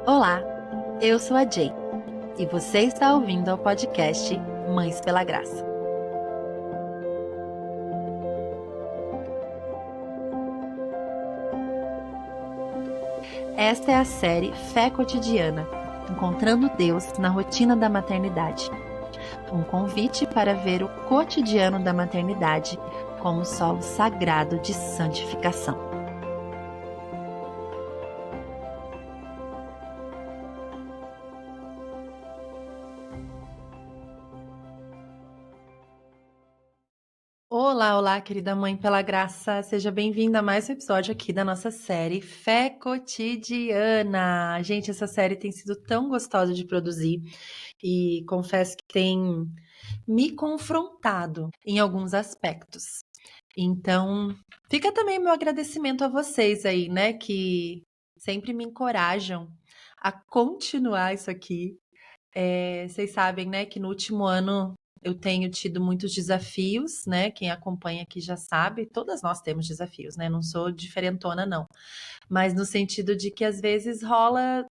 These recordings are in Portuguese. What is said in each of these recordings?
Olá, eu sou a Jay e você está ouvindo ao podcast Mães pela Graça. Esta é a série Fé Cotidiana, encontrando Deus na rotina da maternidade. Um convite para ver o cotidiano da maternidade como solo sagrado de santificação. Olá, querida mãe pela graça, seja bem-vinda a mais um episódio aqui da nossa série Fé Cotidiana. Gente, essa série tem sido tão gostosa de produzir e confesso que tem me confrontado em alguns aspectos. Então, fica também meu agradecimento a vocês aí, né, que sempre me encorajam a continuar isso aqui. Vocês sabem, né, que no último ano eu tenho tido muitos desafios, né? Quem acompanha aqui já sabe, todas nós temos desafios, né? Não sou diferentona, não. Mas no sentido de que às vezes rola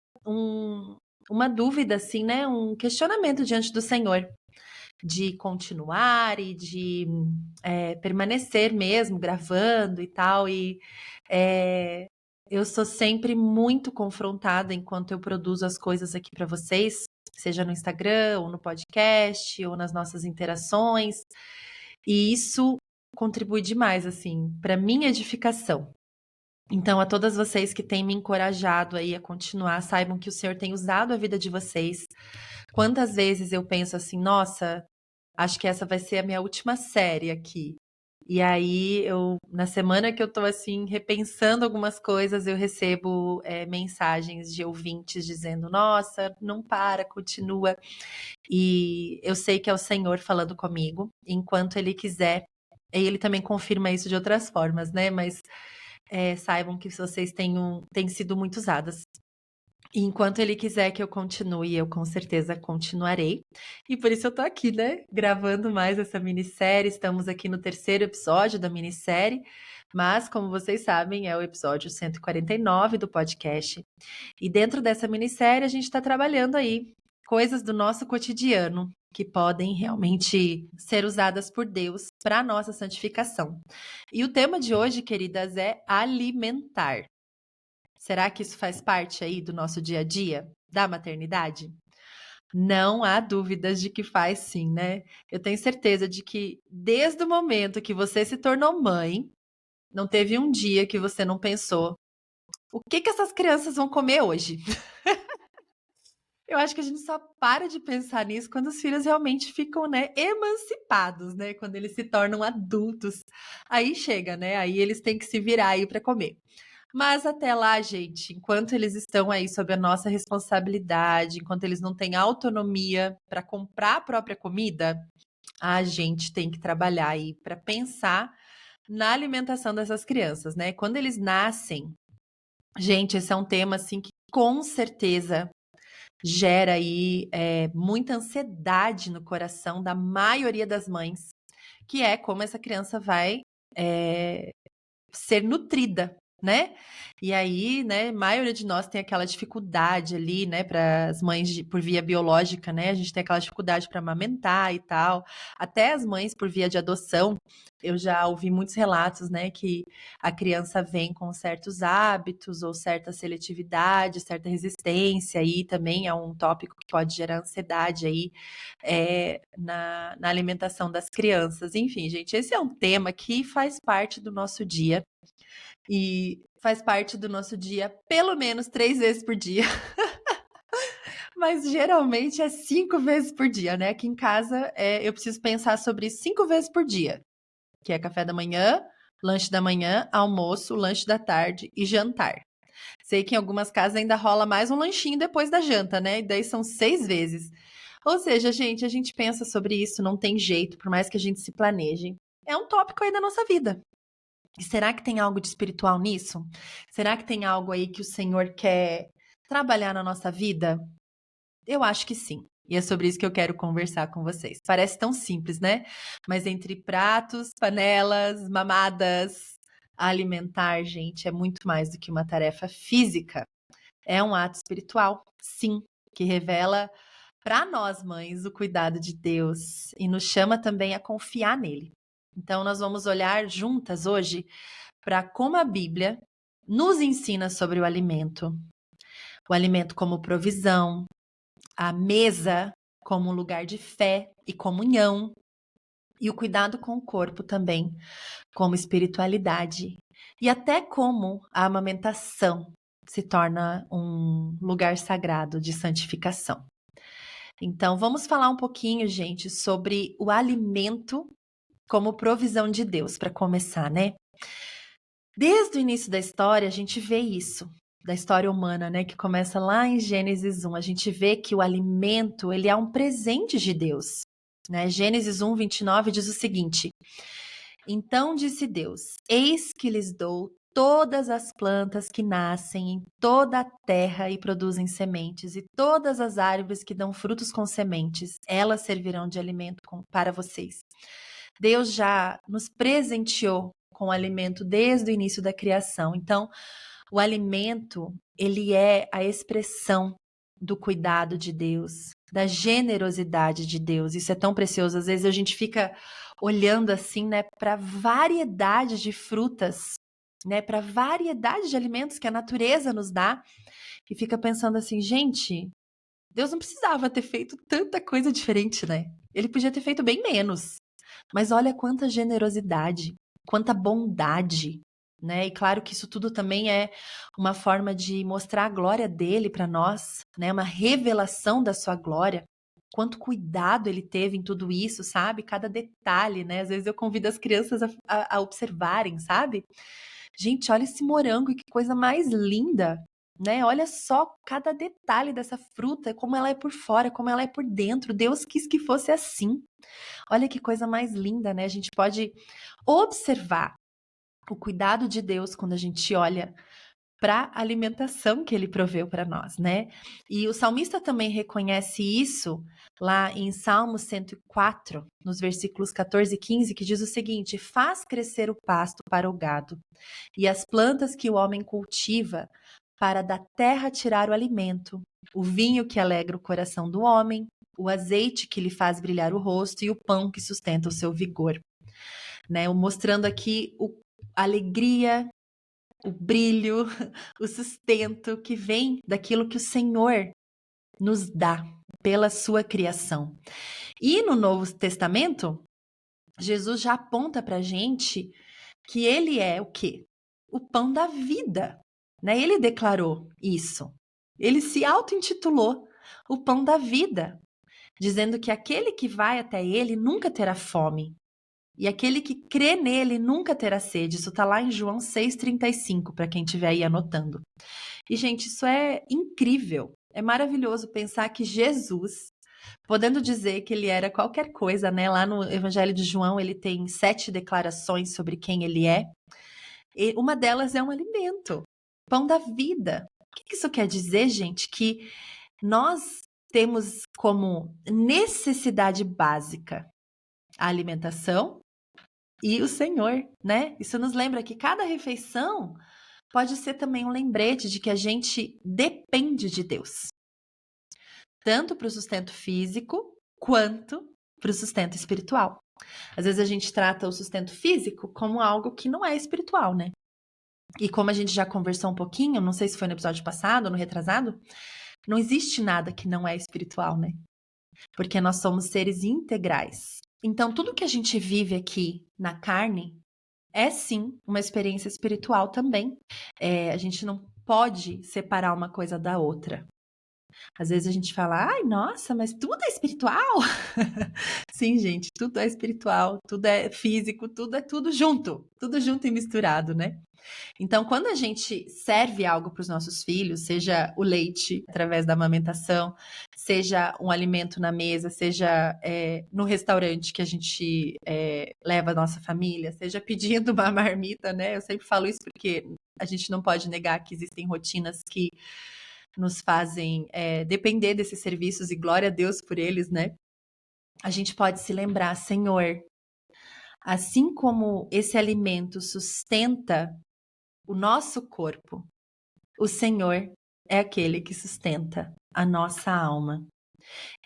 uma dúvida, assim, né? Um questionamento diante do Senhor de continuar e de permanecer mesmo gravando e tal. E eu sou sempre muito confrontada enquanto eu produzo as coisas aqui para vocês, seja no Instagram, ou no podcast, ou nas nossas interações. E isso contribui demais, assim, para minha edificação. Então, a todas vocês que têm me encorajado aí a continuar, saibam que o Senhor tem usado a vida de vocês. Quantas vezes eu penso assim, nossa, acho que essa vai ser a minha última série aqui. E aí, na semana que eu tô assim, repensando algumas coisas, eu recebo mensagens de ouvintes dizendo, nossa, não para, continua. E eu sei que é o Senhor falando comigo, enquanto Ele quiser. E Ele também confirma isso de outras formas, né? Mas saibam que vocês têm sido muito usadas. E enquanto Ele quiser que eu continue, eu com certeza continuarei. E por isso eu tô aqui, né? Gravando mais essa minissérie. Estamos aqui no terceiro episódio da minissérie. Mas, como vocês sabem, é o episódio 149 do podcast. E dentro dessa minissérie, a gente está trabalhando aí coisas do nosso cotidiano que podem realmente ser usadas por Deus para a nossa santificação. E o tema de hoje, queridas, é alimentar. Será que isso faz parte aí do nosso dia a dia, da maternidade? Não há dúvidas de que faz sim, né? Eu tenho certeza de que desde o momento que você se tornou mãe, não teve um dia que você não pensou: o que essas crianças vão comer hoje? Eu acho que a gente só para de pensar nisso quando os filhos realmente ficam, né, emancipados, né? Quando eles se tornam adultos. Aí chega, né? Aí eles têm que se virar aí para comer. Mas até lá, gente, enquanto eles estão aí sob a nossa responsabilidade, enquanto eles não têm autonomia para comprar a própria comida, a gente tem que trabalhar aí para pensar na alimentação dessas crianças, né? Quando eles nascem, gente, esse é um tema assim que com certeza gera aí muita ansiedade no coração da maioria das mães, que é como essa criança vai ser nutrida, né? E aí, né, a maioria de nós tem aquela dificuldade ali, né, para as mães por via biológica, né? A gente tem aquela dificuldade para amamentar e tal. Até as mães por via de adoção, eu já ouvi muitos relatos, né, que a criança vem com certos hábitos ou certa seletividade, certa resistência, aí também é um tópico que pode gerar ansiedade aí na alimentação das crianças. Enfim, gente, esse é um tema que faz parte do nosso dia e faz parte do nosso dia pelo menos 3 vezes por dia. Mas geralmente é 5 vezes por dia, né? Aqui em casa eu preciso pensar sobre isso 5 vezes por dia, que é café da manhã, lanche da manhã, almoço, lanche da tarde e jantar. Sei que em algumas casas ainda rola mais um lanchinho depois da janta, né? E daí são 6 vezes. Ou seja, gente, a gente pensa sobre isso, não tem jeito, por mais que a gente se planeje. É um tópico aí da nossa vida. E será que tem algo de espiritual nisso? Será que tem algo aí que o Senhor quer trabalhar na nossa vida? Eu acho que sim. E é sobre isso que eu quero conversar com vocês. Parece tão simples, né? Mas entre pratos, panelas, mamadas, alimentar, gente, é muito mais do que uma tarefa física. É um ato espiritual, sim, que revela para nós mães o cuidado de Deus e nos chama também a confiar nele. Então, nós vamos olhar juntas hoje para como a Bíblia nos ensina sobre o alimento como provisão, a mesa como um lugar de fé e comunhão, e o cuidado com o corpo também, como espiritualidade, e até como a amamentação se torna um lugar sagrado de santificação. Então, vamos falar um pouquinho, gente, sobre o alimento como provisão de Deus, para começar, né? Desde o início da história, a gente vê isso, da história humana, né? Que começa lá em Gênesis 1. A gente vê que o alimento, ele é um presente de Deus, né? Gênesis 1, 29 diz o seguinte: Então disse Deus: Eis que lhes dou todas as plantas que nascem em toda a terra e produzem sementes, e todas as árvores que dão frutos com sementes, elas servirão de alimento para vocês. Deus já nos presenteou com o alimento desde o início da criação. Então, o alimento, ele é a expressão do cuidado de Deus, da generosidade de Deus. Isso é tão precioso. Às vezes a gente fica olhando assim, né, para variedade de frutas, né, para variedade de alimentos que a natureza nos dá e fica pensando assim, gente, Deus não precisava ter feito tanta coisa diferente, né? Ele podia ter feito bem menos. Mas olha quanta generosidade, quanta bondade, né? E claro que isso tudo também é uma forma de mostrar a glória dele para nós, né? Uma revelação da sua glória. Quanto cuidado ele teve em tudo isso, sabe? Cada detalhe, né? Às vezes eu convido as crianças a observarem, sabe? Gente, olha esse morango, que coisa mais linda, né? Olha só cada detalhe dessa fruta, como ela é por fora, como ela é por dentro. Deus quis que fosse assim. Olha que coisa mais linda, né? A gente pode observar o cuidado de Deus quando a gente olha para a alimentação que ele proveu para nós, né? E o salmista também reconhece isso lá em Salmo 104, nos versículos 14 e 15, que diz o seguinte: Faz crescer o pasto para o gado e as plantas que o homem cultiva para da terra tirar o alimento, o vinho que alegra o coração do homem, o azeite que lhe faz brilhar o rosto e o pão que sustenta o seu vigor, né? Mostrando aqui a alegria, o brilho, o sustento que vem daquilo que o Senhor nos dá pela sua criação. E no Novo Testamento, Jesus já aponta para a gente que ele é o quê? O pão da vida, né? Ele declarou isso. Ele se auto-intitulou o pão da vida, dizendo que aquele que vai até ele nunca terá fome. E aquele que crê nele nunca terá sede. Isso está lá em João 6,35, para quem estiver aí anotando. E, gente, isso é incrível. É maravilhoso pensar que Jesus, podendo dizer que ele era qualquer coisa, né? Lá no Evangelho de João, ele tem 7 declarações sobre quem ele é. E uma delas é um alimento, pão da vida. O que isso quer dizer, gente? Que nós temos como necessidade básica a alimentação e o Senhor, né? Isso nos lembra que cada refeição pode ser também um lembrete de que a gente depende de Deus, tanto para o sustento físico quanto para o sustento espiritual. Às vezes a gente trata o sustento físico como algo que não é espiritual, né? E como a gente já conversou um pouquinho, não sei se foi no episódio passado ou no retrasado, não existe nada que não é espiritual, né? Porque nós somos seres integrais. Então, tudo que a gente vive aqui na carne é sim uma experiência espiritual também. A gente não pode separar uma coisa da outra. Às vezes a gente fala, ai, nossa, mas tudo é espiritual? Sim, gente, tudo é espiritual, tudo é físico, tudo é tudo junto e misturado, né? Então, quando a gente serve algo para os nossos filhos, seja o leite através da amamentação, seja um alimento na mesa, seja no restaurante que a gente leva a nossa família, seja pedindo uma marmita, né? Eu sempre falo isso porque a gente não pode negar que existem rotinas que nos fazem depender desses serviços e glória a Deus por eles, né? A gente pode se lembrar, Senhor, assim como esse alimento sustenta o nosso corpo, o Senhor é aquele que sustenta a nossa alma.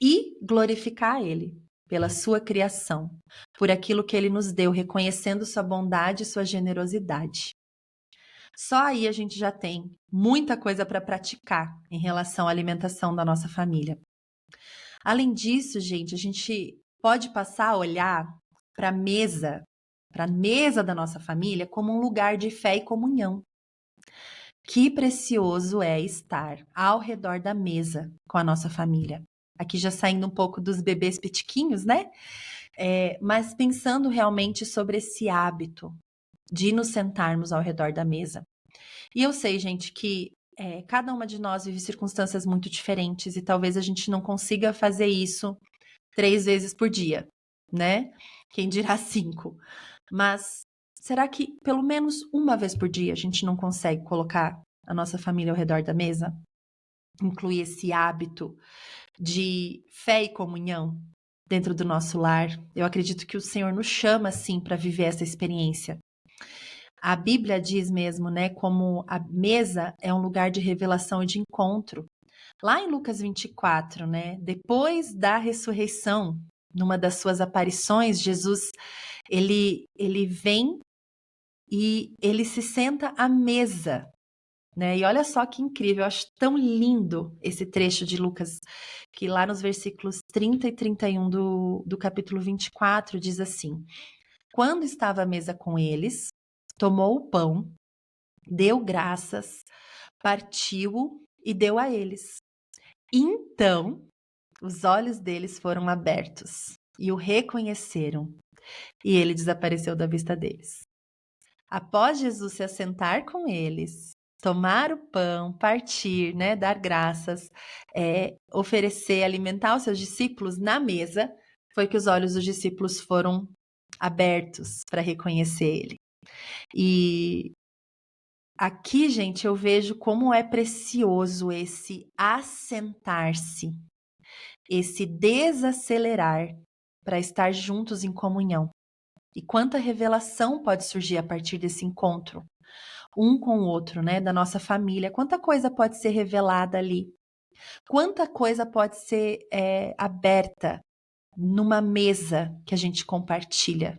E glorificar Ele pela sua criação, por aquilo que Ele nos deu, reconhecendo sua bondade e sua generosidade. Só aí a gente já tem muita coisa para praticar em relação à alimentação da nossa família. Além disso, gente, a gente pode passar a olhar para a mesa da nossa família como um lugar de fé e comunhão. Que precioso é estar ao redor da mesa com a nossa família. Aqui já saindo um pouco dos bebês pitiquinhos, né? Mas pensando realmente sobre esse hábito de nos sentarmos ao redor da mesa. E eu sei, gente, que cada uma de nós vive circunstâncias muito diferentes e talvez a gente não consiga fazer isso 3 vezes por dia, né? Quem dirá 5. Mas será que pelo menos uma vez por dia a gente não consegue colocar a nossa família ao redor da mesa? Incluir esse hábito de fé e comunhão dentro do nosso lar. Eu acredito que o Senhor nos chama, sim, para viver essa experiência. A Bíblia diz mesmo, né, como a mesa é um lugar de revelação e de encontro. Lá em Lucas 24, né, depois da ressurreição, numa das suas aparições, Jesus, ele vem e ele se senta à mesa, né? E olha só que incrível, eu acho tão lindo esse trecho de Lucas, que lá nos versículos 30 e 31 do capítulo 24 diz assim: Quando estava à mesa com eles, tomou o pão, deu graças, partiu-o e deu a eles. Então, os olhos deles foram abertos e o reconheceram, e ele desapareceu da vista deles. Após Jesus se assentar com eles, tomar o pão, partir, né, dar graças, oferecer, alimentar os seus discípulos na mesa, foi que os olhos dos discípulos foram abertos para reconhecer ele. E aqui, gente, eu vejo como é precioso esse assentar-se, esse desacelerar para estar juntos em comunhão. E quanta revelação pode surgir a partir desse encontro, um com o outro, né, da nossa família. Quanta coisa pode ser revelada ali. Quanta coisa pode ser aberta numa mesa que a gente compartilha,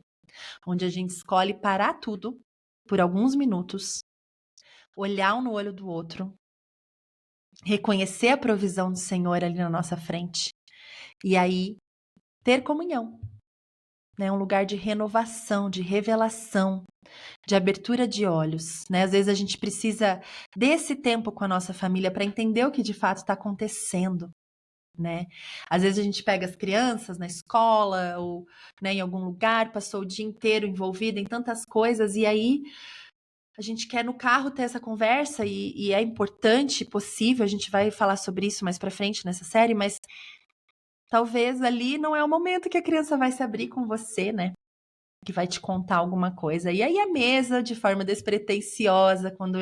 onde a gente escolhe parar tudo por alguns minutos, olhar um no olho do outro, reconhecer a provisão do Senhor ali na nossa frente e aí ter comunhão, né? Um lugar de renovação, de revelação, de abertura de olhos, né? Às vezes a gente precisa desse tempo com a nossa família para entender o que de fato está acontecendo, né? Às vezes a gente pega as crianças na escola ou, né, em algum lugar, passou o dia inteiro envolvida em tantas coisas e aí a gente quer no carro ter essa conversa e é importante, possível, a gente vai falar sobre isso mais pra frente nessa série, mas talvez ali não é o momento que a criança vai se abrir com você, né? Que vai te contar alguma coisa. E aí a mesa, de forma despretensiosa, quando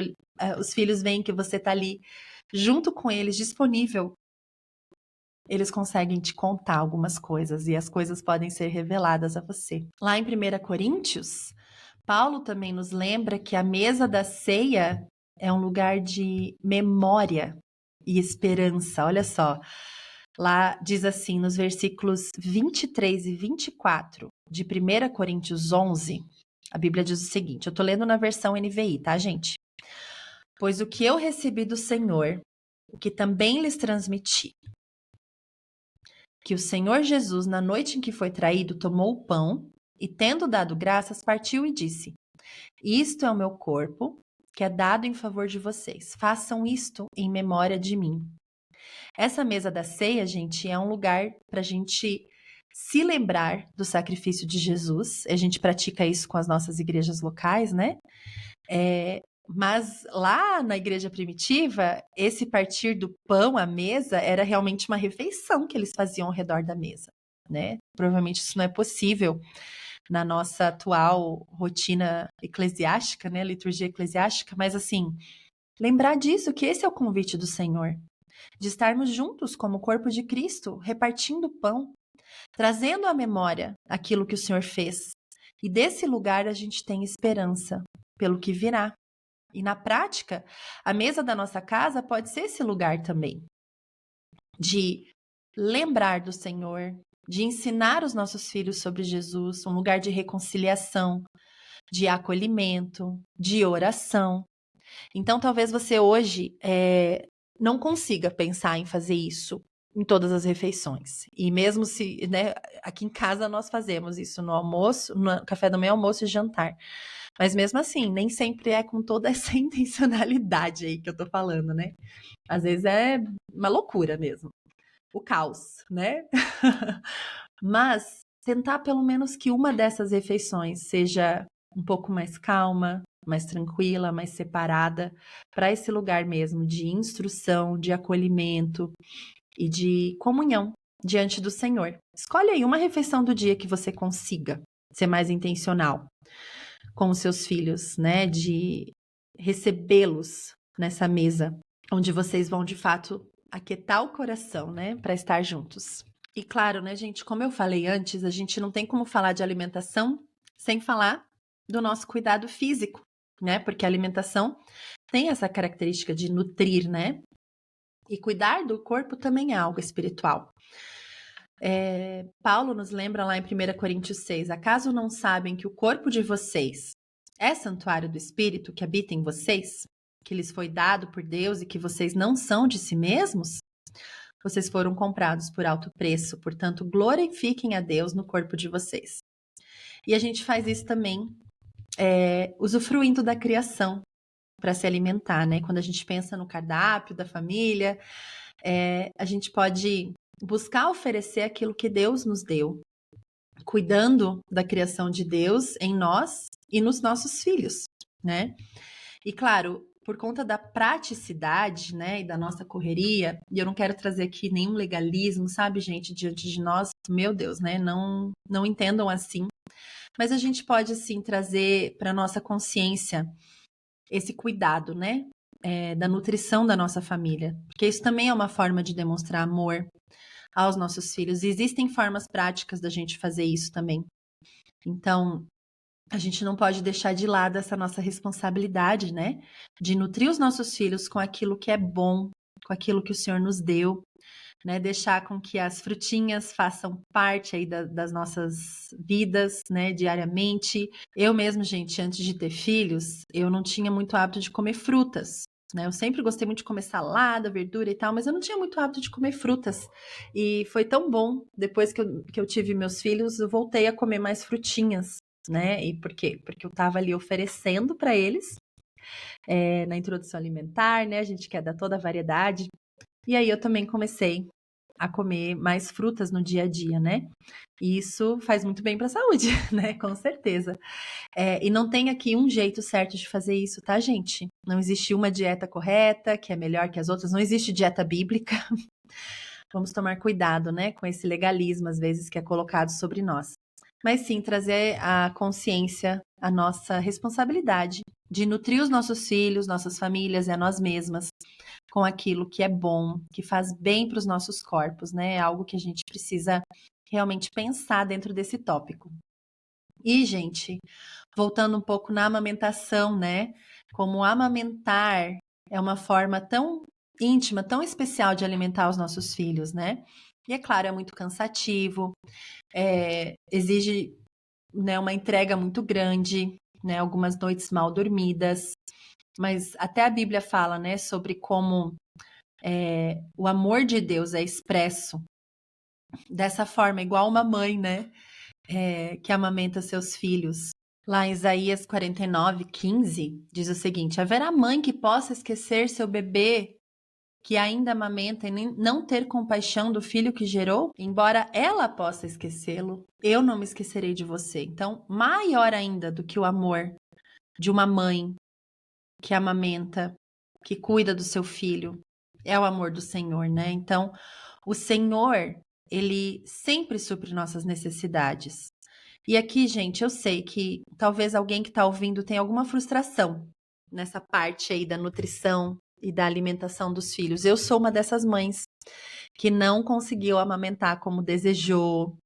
os filhos veem que você tá ali junto com eles, disponível, eles conseguem te contar algumas coisas e as coisas podem ser reveladas a você. Lá em 1 Coríntios, Paulo também nos lembra que a mesa da ceia é um lugar de memória e esperança. Olha só, lá diz assim nos versículos 23 e 24 de 1 Coríntios 11, a Bíblia diz o seguinte, eu tô lendo na versão NVI, tá, gente? Pois o que eu recebi do Senhor, o que também lhes transmiti, que o Senhor Jesus, na noite em que foi traído, tomou o pão e, tendo dado graças, partiu e disse: Isto é o meu corpo, que é dado em favor de vocês. Façam isto em memória de mim. Essa mesa da ceia, gente, é um lugar para a gente se lembrar do sacrifício de Jesus. A gente pratica isso com as nossas igrejas locais, né? Mas lá na igreja primitiva, esse partir do pão à mesa era realmente uma refeição que eles faziam ao redor da mesa, né? Provavelmente isso não é possível na nossa atual rotina eclesiástica, né? Liturgia eclesiástica, mas assim, lembrar disso, que esse é o convite do Senhor, de estarmos juntos como corpo de Cristo, repartindo o pão, trazendo à memória aquilo que o Senhor fez. E desse lugar a gente tem esperança pelo que virá. E na prática, a mesa da nossa casa pode ser esse lugar também de lembrar do Senhor, de ensinar os nossos filhos sobre Jesus, um lugar de reconciliação, de acolhimento, de oração. Então, talvez você hoje não consiga pensar em fazer isso em todas as refeições. E mesmo se, né, aqui em casa nós fazemos isso no almoço, no café da manhã, almoço e jantar. Mas mesmo assim, nem sempre é com toda essa intencionalidade aí que eu tô falando, né? Às vezes é uma loucura mesmo. O caos, né? Mas tentar pelo menos que uma dessas refeições seja um pouco mais calma, mais tranquila, mais separada, para esse lugar mesmo de instrução, de acolhimento e de comunhão diante do Senhor. Escolhe aí uma refeição do dia que você consiga ser mais intencional com os seus filhos, né? De recebê-los nessa mesa, onde vocês vão de fato aquietar o coração, né? Para estar juntos. E claro, né, gente, como eu falei antes, a gente não tem como falar de alimentação sem falar do nosso cuidado físico, né? Porque a alimentação tem essa característica de nutrir, né? E cuidar do corpo também é algo espiritual. Paulo nos lembra lá em 1 Coríntios 6, acaso não sabem que o corpo de vocês é santuário do Espírito que habita em vocês? Que lhes foi dado por Deus e que vocês não são de si mesmos? Vocês foram comprados por alto preço, portanto, glorifiquem a Deus no corpo de vocês. E a gente faz isso também usufruindo da criação para se alimentar, né? Quando a gente pensa no cardápio da família, a gente pode buscar oferecer aquilo que Deus nos deu, cuidando da criação de Deus em nós e nos nossos filhos, né? E claro, por conta da praticidade, né, e da nossa correria, e eu não quero trazer aqui nenhum legalismo, sabe, gente, diante de nós, meu Deus, né, não entendam assim, mas a gente pode, sim, trazer para nossa consciência esse cuidado, né, da nutrição da nossa família, porque isso também é uma forma de demonstrar amor aos nossos filhos, e existem formas práticas da gente fazer isso também. Então, a gente não pode deixar de lado essa nossa responsabilidade, né? De nutrir os nossos filhos com aquilo que é bom, com aquilo que o Senhor nos deu, né? Deixar com que as frutinhas façam parte aí das nossas vidas, né? Diariamente. Eu mesmo, gente, antes de ter filhos, eu não tinha muito hábito de comer frutas. Né? Eu sempre gostei muito de comer salada, verdura e tal, mas eu não tinha muito hábito de comer frutas. E foi tão bom, depois que eu tive meus filhos, eu voltei a comer mais frutinhas, né? E por quê? Porque eu estava ali oferecendo para eles na introdução alimentar, né? A gente quer dar toda a variedade. E aí eu também comecei a comer mais frutas no dia a dia, né? E isso faz muito bem para a saúde, né? Com certeza. E não tem aqui um jeito certo de fazer isso, tá, gente? Não existe uma dieta correta, que é melhor que as outras. Não existe dieta bíblica. Vamos tomar cuidado, né? Com esse legalismo, às vezes, que é colocado sobre nós. Mas sim, trazer a consciência, a nossa responsabilidade de nutrir os nossos filhos, nossas famílias e a nós mesmas com aquilo que é bom, que faz bem para os nossos corpos, né? É algo que a gente precisa realmente pensar dentro desse tópico. E, gente, voltando um pouco na amamentação, né? Como amamentar é uma forma tão íntima, tão especial de alimentar os nossos filhos, né? E é claro, é muito cansativo, exige, né, uma entrega muito grande, né? Algumas noites mal dormidas, mas até a Bíblia fala, né, sobre como o amor de Deus é expresso dessa forma, igual uma mãe, né, que amamenta seus filhos. Lá em Isaías 49:15, diz o seguinte: haverá mãe que possa esquecer seu bebê que ainda amamenta e nem, não ter compaixão do filho que gerou? Embora ela possa esquecê-lo, eu não me esquecerei de você. Então, maior ainda do que o amor de uma mãe que amamenta, que cuida do seu filho, é o amor do Senhor, né? Então, o Senhor, ele sempre supre nossas necessidades. E aqui, gente, eu sei que talvez alguém que está ouvindo tenha alguma frustração nessa parte aí da nutrição e da alimentação dos filhos. Eu sou uma dessas mães que não conseguiu amamentar como desejou,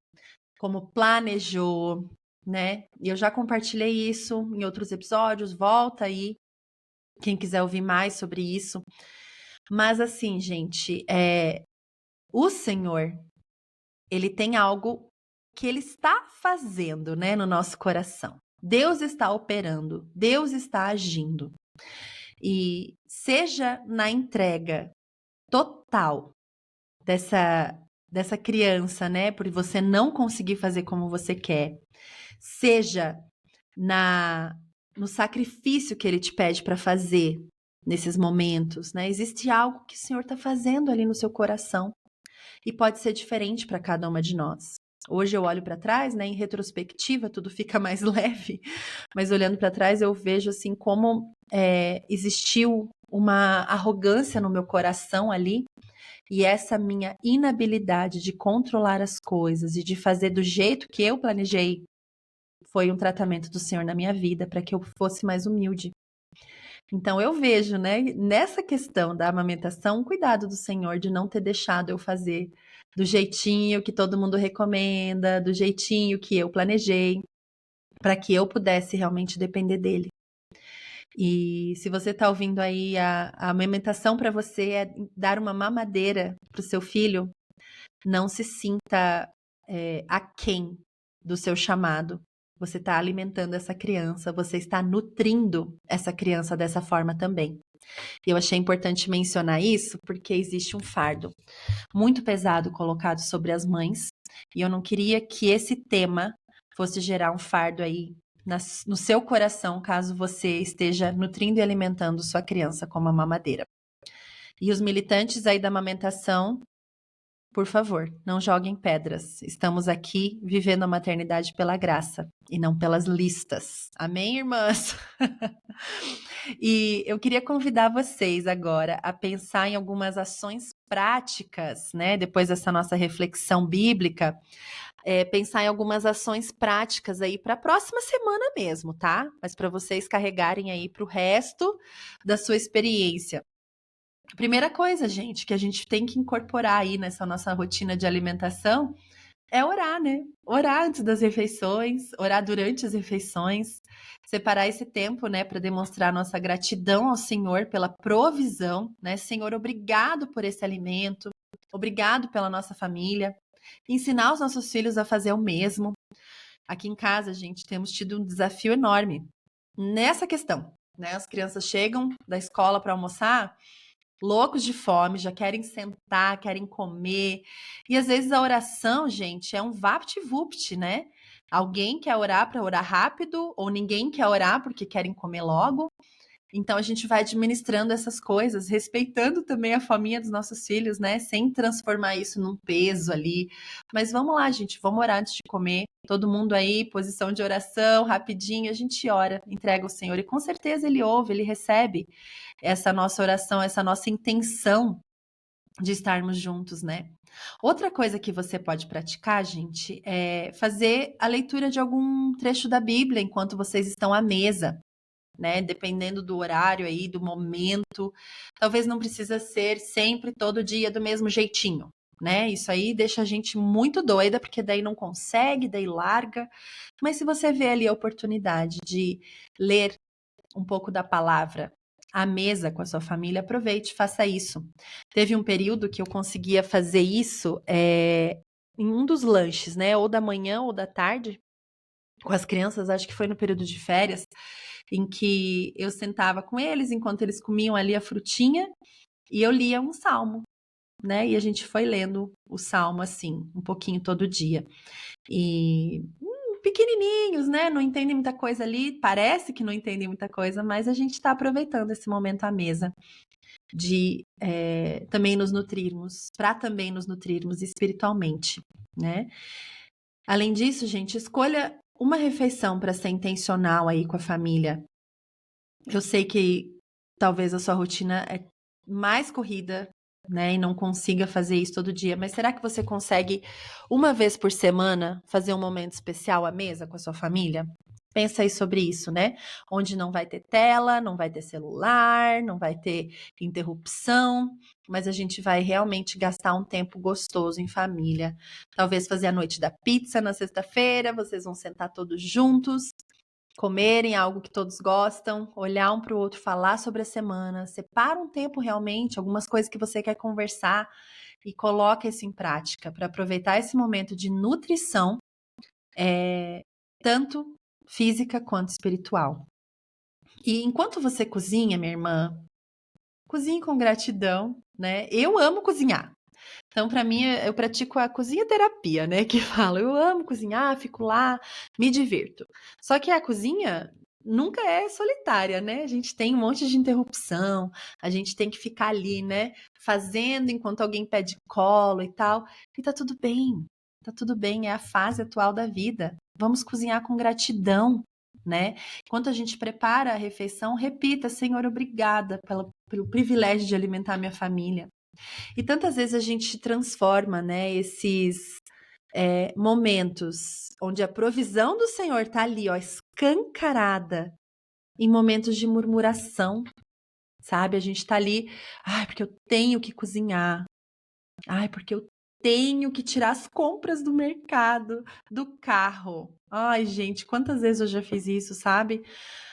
como planejou, né? E eu já compartilhei isso em outros episódios, volta aí quem quiser ouvir mais sobre isso. Mas assim, gente, o Senhor, ele tem algo que ele está fazendo, né, no nosso coração. Deus está operando, Deus está agindo. E seja na entrega total dessa criança, né, por você não conseguir fazer como você quer, seja no sacrifício que ele te pede para fazer nesses momentos, né? Existe algo que o Senhor está fazendo ali no seu coração e pode ser diferente para cada uma de nós. Hoje eu olho para trás, né? Em retrospectiva, tudo fica mais leve, mas olhando para trás eu vejo assim como existiu uma arrogância no meu coração ali. E essa minha inabilidade de controlar as coisas e de fazer do jeito que eu planejei foi um tratamento do Senhor na minha vida para que eu fosse mais humilde. Então eu vejo, né, nessa questão da amamentação, um cuidado do Senhor de não ter deixado eu fazer do jeitinho que todo mundo recomenda, do jeitinho que eu planejei, para que eu pudesse realmente depender dele. E se você está ouvindo aí, a amamentação para você é dar uma mamadeira para o seu filho, não se sinta aquém do seu chamado. Você está alimentando essa criança, você está nutrindo essa criança dessa forma também. E eu achei importante mencionar isso porque existe um fardo muito pesado colocado sobre as mães, e eu não queria que esse tema fosse gerar um fardo aí no seu coração, caso você esteja nutrindo e alimentando sua criança com uma mamadeira. E os militantes aí da amamentação, por favor, não joguem pedras. Estamos aqui vivendo a maternidade pela graça e não pelas listas. Amém, irmãs? E eu queria convidar vocês agora a pensar em algumas ações práticas, né? Depois dessa nossa reflexão bíblica, pensar em algumas ações práticas aí para a próxima semana mesmo, tá? Mas para vocês carregarem aí para o resto da sua experiência. Primeira coisa, gente, que a gente tem que incorporar aí nessa nossa rotina de alimentação é orar, né? Orar antes das refeições, orar durante as refeições, separar esse tempo, né, para demonstrar nossa gratidão ao Senhor pela provisão, né? Senhor, obrigado por esse alimento, obrigado pela nossa família. Ensinar os nossos filhos a fazer o mesmo. Aqui em casa, gente, temos tido um desafio enorme nessa questão, né? As crianças chegam da escola para almoçar loucos de fome, já querem sentar, querem comer. E às vezes a oração, gente, é um vapt-vupt, né? Alguém quer orar para orar rápido, ou ninguém quer orar porque querem comer logo. Então a gente vai administrando essas coisas, respeitando também a fominha dos nossos filhos, né? Sem transformar isso num peso ali. Mas vamos lá, gente, vamos orar antes de comer. Todo mundo aí, posição de oração, rapidinho, a gente ora, entrega ao Senhor e com certeza Ele ouve, Ele recebe essa nossa oração, essa nossa intenção de estarmos juntos, né? Outra coisa que você pode praticar, gente, é fazer a leitura de algum trecho da Bíblia enquanto vocês estão à mesa, né? Dependendo do horário aí, do momento. Talvez não precisa ser sempre todo dia do mesmo jeitinho, né? Isso aí deixa a gente muito doida, porque daí não consegue, daí larga. Mas se você vê ali a oportunidade de ler um pouco da palavra à mesa com a sua família, aproveite, faça isso. Teve um período que eu conseguia fazer isso em um dos lanches, né? Ou da manhã ou da tarde, com as crianças, acho que foi no período de férias, em que eu sentava com eles enquanto eles comiam ali a frutinha e eu lia um salmo, né? E a gente foi lendo o salmo assim, um pouquinho todo dia. E pequenininhos, né? Não entendem muita coisa ali, parece que não entendem muita coisa, mas a gente está aproveitando esse momento à mesa de também nos nutrirmos, para também nos nutrirmos espiritualmente, né? Além disso, gente, escolha uma refeição para ser intencional aí com a família. Eu sei que talvez a sua rotina é mais corrida, né, e não consiga fazer isso todo dia, mas será que você consegue uma vez por semana fazer um momento especial à mesa com a sua família? Pensa aí sobre isso, né? Onde não vai ter tela, não vai ter celular, não vai ter interrupção, mas a gente vai realmente gastar um tempo gostoso em família. Talvez fazer a noite da pizza na sexta-feira, vocês vão sentar todos juntos comerem algo que todos gostam, olhar um para o outro, falar sobre a semana, separa um tempo realmente, algumas coisas que você quer conversar e coloca isso em prática para aproveitar esse momento de nutrição, tanto física quanto espiritual. E enquanto você cozinha, minha irmã, cozinhe com gratidão, né? Eu amo cozinhar. Então, para mim, eu pratico a cozinha terapia, né? Que falo, eu amo cozinhar, fico lá, me divirto. Só que a cozinha nunca é solitária, né? A gente tem um monte de interrupção, a gente tem que ficar ali, né? Fazendo enquanto alguém pede colo e tal. E tá tudo bem, é a fase atual da vida. Vamos cozinhar com gratidão, né? Enquanto a gente prepara a refeição, repita, Senhor, obrigada pelo privilégio de alimentar minha família. E tantas vezes a gente transforma, né, esses momentos onde a provisão do Senhor está ali, ó, escancarada, em momentos de murmuração, sabe? A gente está ali, ai, porque eu tenho que cozinhar, ai, porque eu tenho que tirar as compras do mercado, do carro. Ai, gente, quantas vezes eu já fiz isso, sabe?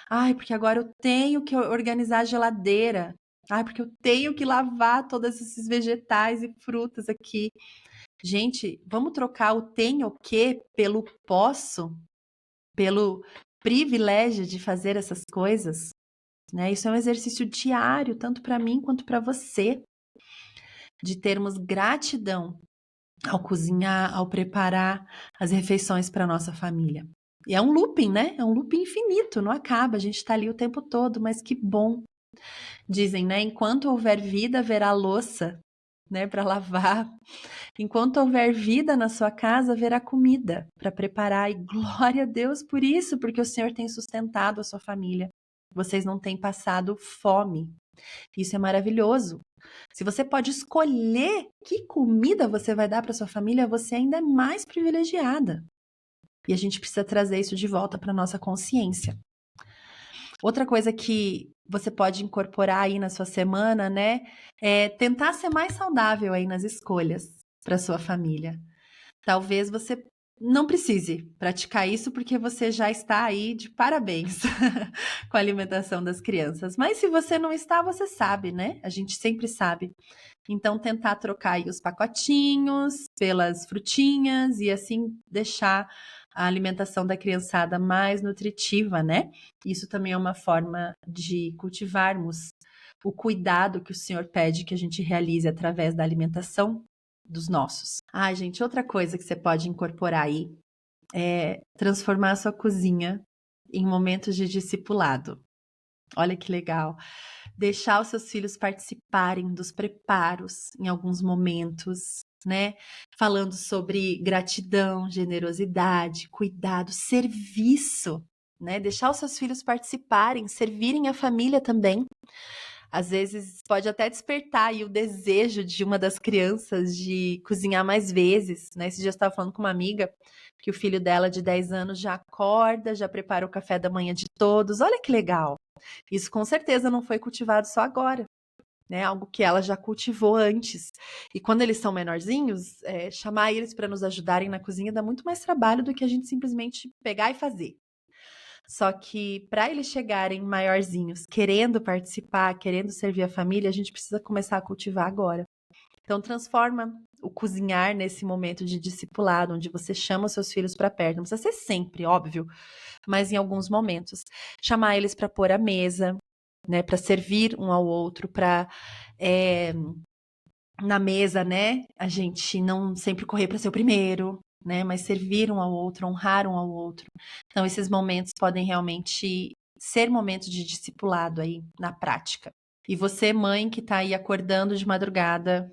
Ai, porque agora eu tenho que organizar a geladeira. Ai, porque eu tenho que lavar todos esses vegetais e frutas aqui. Gente, vamos trocar o tenho que pelo posso, pelo privilégio de fazer essas coisas, né? Isso é um exercício diário, tanto para mim quanto para você, de termos gratidão ao cozinhar, ao preparar as refeições para nossa família. E é um looping, né? É um looping infinito, não acaba. A gente está ali o tempo todo, mas que bom. Dizem, né? Enquanto houver vida, haverá louça, né? Para lavar. Enquanto houver vida na sua casa, haverá comida para preparar. E glória a Deus por isso, porque o Senhor tem sustentado a sua família. Vocês não têm passado fome. Isso é maravilhoso. Se você pode escolher que comida você vai dar para sua família, você ainda é mais privilegiada. E a gente precisa trazer isso de volta para nossa consciência. Outra coisa que você pode incorporar aí na sua semana, né, é tentar ser mais saudável aí nas escolhas para sua família. Talvez você não precise praticar isso porque você já está aí de parabéns com a alimentação das crianças. Mas se você não está, você sabe, né? A gente sempre sabe. Então, tentar trocar aí os pacotinhos pelas frutinhas e assim deixar a alimentação da criançada mais nutritiva, né? Isso também é uma forma de cultivarmos o cuidado que o Senhor pede que a gente realize através da alimentação dos nossos. Ai, gente, outra coisa que você pode incorporar aí é transformar a sua cozinha em momentos de discipulado. Olha que legal. Deixar os seus filhos participarem dos preparos em alguns momentos, né? Falando sobre gratidão, generosidade, cuidado, serviço, né? Deixar os seus filhos participarem, servirem a família também. Às vezes pode até despertar aí o desejo de uma das crianças de cozinhar mais vezes, né? Esse dia eu estava falando com uma amiga que o filho dela de 10 anos já acorda, já prepara o café da manhã de todos. Olha que legal. Isso com certeza não foi cultivado só agora, né? Algo que ela já cultivou antes. E quando eles são menorzinhos, chamar eles para nos ajudarem na cozinha dá muito mais trabalho do que a gente simplesmente pegar e fazer. Só que para eles chegarem maiorzinhos, querendo participar, querendo servir a família, a gente precisa começar a cultivar agora. Então transforma o cozinhar nesse momento de discipulado, onde você chama os seus filhos para perto. Não precisa ser sempre, óbvio, mas em alguns momentos. Chamar eles para pôr a mesa, né, para servir um ao outro, para na mesa, né, a gente não sempre correr para ser o primeiro, né, mas servir um ao outro, honrar um ao outro. Então, esses momentos podem realmente ser momentos de discipulado aí na prática. E você, mãe, que está aí acordando de madrugada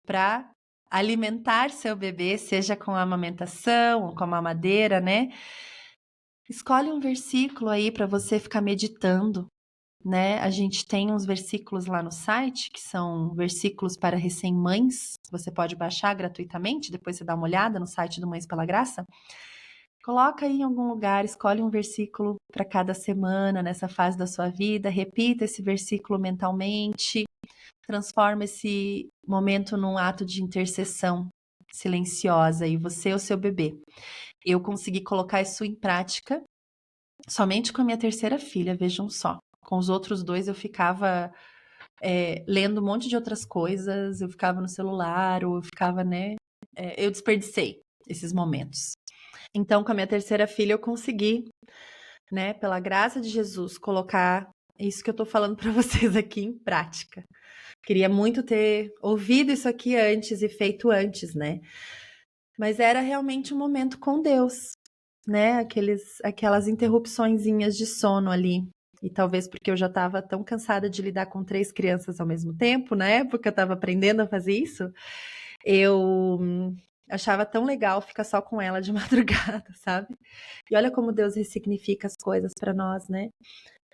para alimentar seu bebê, seja com a amamentação ou com a mamadeira, né? Escolhe um versículo aí para você ficar meditando, né? A gente tem uns versículos lá no site, que são versículos para recém-mães. Você pode baixar gratuitamente, depois você dá uma olhada no site do Mães pela Graça. Coloca aí em algum lugar, escolhe um versículo para cada semana nessa fase da sua vida, repita esse versículo mentalmente, transforma esse momento num ato de intercessão silenciosa e você ou seu bebê. Eu consegui colocar isso em prática Somente com a minha terceira filha, vejam só. Com os outros dois eu ficava lendo um monte de outras coisas, eu ficava no celular, ou eu ficava, né? Eu desperdicei esses momentos. Então, com a minha terceira filha, eu consegui, né, pela graça de Jesus, colocar isso que eu tô falando para vocês aqui em prática. Queria muito ter ouvido isso aqui antes e feito antes, né? Mas era realmente um momento com Deus, né? Aquelas interrupçõezinhas de sono ali. E talvez porque eu já estava tão cansada de lidar com 3 crianças ao mesmo tempo, na época eu estava aprendendo a fazer isso, eu achava tão legal ficar só com ela de madrugada, sabe? E olha como Deus ressignifica as coisas para nós, né?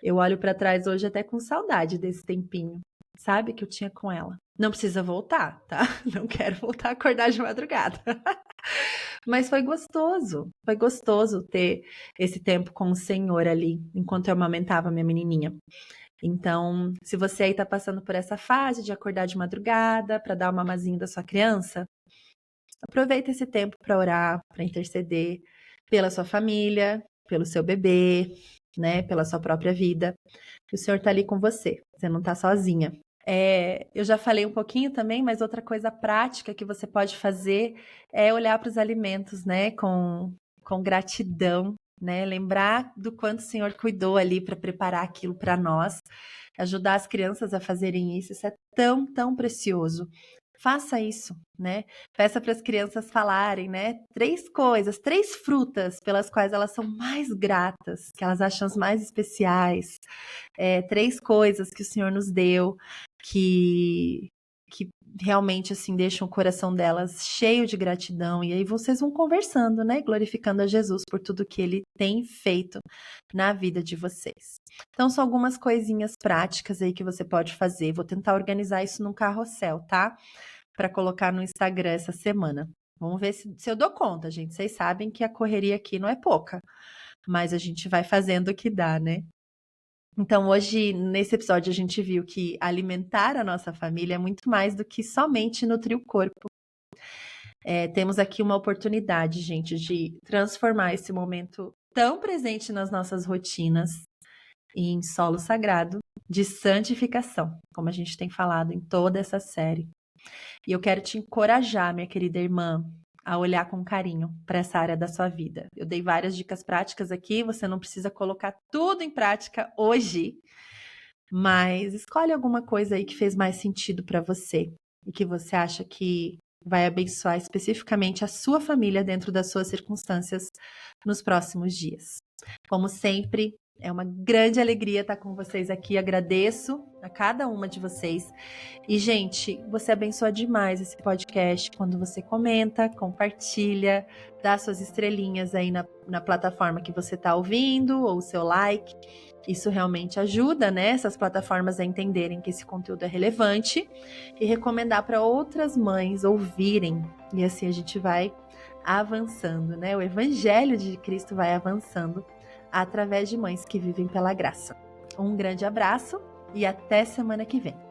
Eu olho para trás hoje até com saudade desse tempinho, sabe? Que eu tinha com ela. Não precisa voltar, tá? Não quero voltar a acordar de madrugada. Mas foi gostoso ter esse tempo com o Senhor ali, enquanto eu amamentava minha menininha. Então, se você aí tá passando por essa fase de acordar de madrugada para dar uma mamazinho da sua criança, aproveita esse tempo para orar, para interceder pela sua família, pelo seu bebê, né, pela sua própria vida. O Senhor tá ali com você, você não tá sozinha. Eu já falei um pouquinho também, mas outra coisa prática que você pode fazer é olhar para os alimentos, né, com gratidão, né, lembrar do quanto o Senhor cuidou ali para preparar aquilo para nós, ajudar as crianças a fazerem isso, isso é tão, tão precioso. Faça isso, né? Peça para as crianças falarem, né? 3 coisas, 3 frutas pelas quais elas são mais gratas, que elas acham as mais especiais. 3 coisas que o Senhor nos deu, que realmente, assim, deixam o coração delas cheio de gratidão. E aí vocês vão conversando, né? Glorificando a Jesus por tudo que Ele tem feito na vida de vocês. Então, são algumas coisinhas práticas aí que você pode fazer. Vou tentar organizar isso num carrossel, tá? Para colocar no Instagram essa semana. Vamos ver se eu dou conta, gente. Vocês sabem que a correria aqui não é pouca, mas a gente vai fazendo o que dá, né? Então, hoje, nesse episódio, a gente viu que alimentar a nossa família é muito mais do que somente nutrir o corpo. Temos aqui uma oportunidade, gente, de transformar esse momento tão presente nas nossas rotinas em solo sagrado de santificação, como a gente tem falado em toda essa série. E eu quero te encorajar, minha querida irmã, a olhar com carinho para essa área da sua vida. Eu dei várias dicas práticas aqui, você não precisa colocar tudo em prática hoje, mas escolhe alguma coisa aí que fez mais sentido para você e que você acha que vai abençoar especificamente a sua família dentro das suas circunstâncias nos próximos dias. Como sempre, é uma grande alegria estar com vocês aqui. Agradeço a cada uma de vocês. E, gente, você abençoa demais esse podcast quando você comenta, compartilha, dá suas estrelinhas aí na plataforma que você está ouvindo, ou o seu like. Isso realmente ajuda, né, essas plataformas a entenderem que esse conteúdo é relevante e recomendar para outras mães ouvirem. E assim a gente vai avançando, né? O Evangelho de Cristo vai avançando através de mães que vivem pela graça. Um grande abraço e até semana que vem.